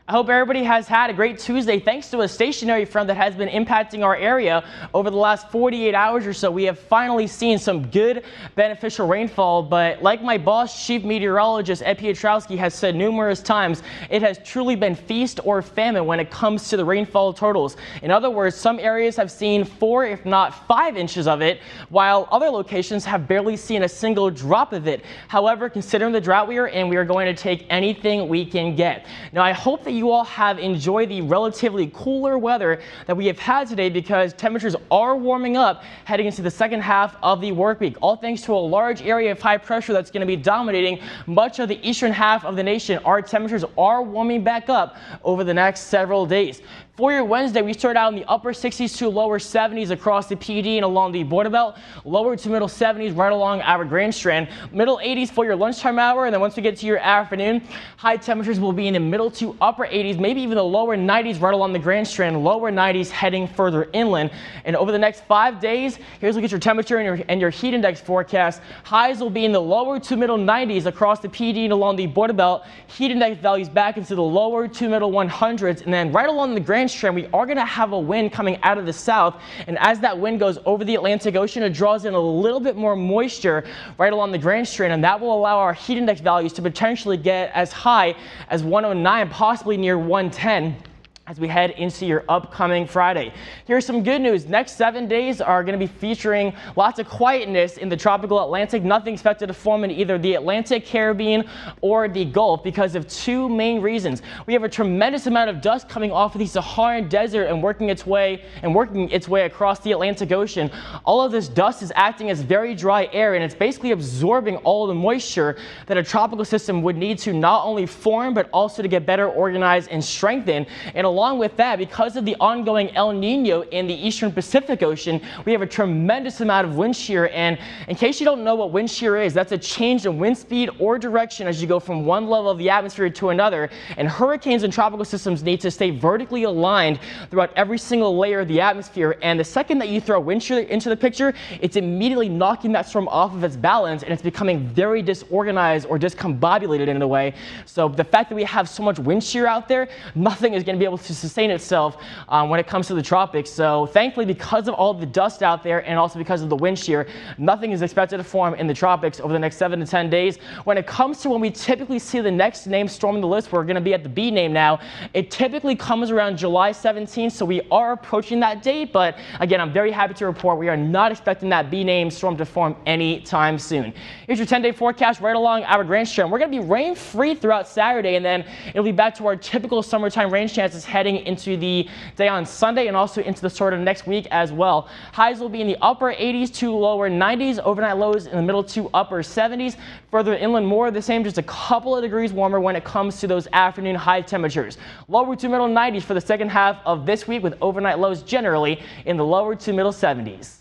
I hope everybody has had a great Tuesday. Thanks to a stationary front that has been impacting our area over the last 48 hours or so, we have finally seen some good beneficial rainfall. But like my boss, Chief Meteorologist Ed Piotrowski, has said numerous times, it has truly been feast or famine when it comes to the rainfall totals. In other words, some areas have seen 4, if not 5 inches of it, while other locations have barely seen a single drop of it. However, considering the drought we are in, we are going to take anything we can get. Now, I hope that you all have enjoyed the relatively cooler weather that we have had today, because temperatures are warming up heading into the second half of the work week, all thanks to a large area of high pressure that's going to be dominating much of the eastern half of the nation. Our temperatures are warming back up over the next several days. For your Wednesday, we start out in the upper 60s to lower 70s across the PD and along the border belt, lower to middle 70s right along our Grand Strand, middle 80s for your lunchtime hour, and then once we get to your afternoon, high temperatures will be in the middle to upper 80s, maybe even the lower 90s right along the Grand Strand, lower 90s heading further inland. And over the next 5 days, here's a look at your temperature and your heat index forecast. Highs will be in the lower to middle 90s across the PD and along the border belt. Heat index values back into the lower to middle 100s, and then right along the Grand Strand, we are going to have a wind coming out of the south, and as that wind goes over the Atlantic Ocean, it draws in a little bit more moisture right along the Grand Strand, and that will allow our heat index values to potentially get as high as 109, possibly near 110. As we head into your upcoming Friday. Here's some good news. Next 7 days are going to be featuring lots of quietness in the tropical Atlantic. Nothing expected to form in either the Atlantic, Caribbean, or the Gulf because of two main reasons. We have a tremendous amount of dust coming off of the Saharan desert and working its way across the Atlantic Ocean. All of this dust is acting as very dry air, and it's basically absorbing all the moisture that a tropical system would need to not only form but also to get better organized and strengthened. And along with that, because of the ongoing El Nino in the eastern Pacific Ocean, we have a tremendous amount of wind shear. And in case you don't know what wind shear is, that's a change in wind speed or direction as you go from one level of the atmosphere to another. And hurricanes and tropical systems need to stay vertically aligned throughout every single layer of the atmosphere. And the second that you throw wind shear into the picture, it's immediately knocking that storm off of its balance, and it's becoming very disorganized or discombobulated in a way. So the fact that we have so much wind shear out there, nothing is going to be able to sustain itself when it comes to the tropics. So thankfully, because of all the dust out there and also because of the wind shear, nothing is expected to form in the tropics over the next 7 to 10 days. When it comes to when we typically see the next name storm on the list, we're going to be at the B name now. It typically comes around July 17th, so we are approaching that date. But again, I'm very happy to report we are not expecting that B name storm to form anytime soon. Here's your 10-day forecast right along our Grand Strand. We're going to be rain-free throughout Saturday, and then it'll be back to our typical summertime rain chances heading into the day on Sunday and also into the sort of next week as well. Highs will be in the upper 80s to lower 90s, overnight lows in the middle to upper 70s. Further inland, more of the same, just a couple of degrees warmer when it comes to those afternoon high temperatures. Lower to middle 90s for the second half of this week, with overnight lows generally in the lower to middle 70s.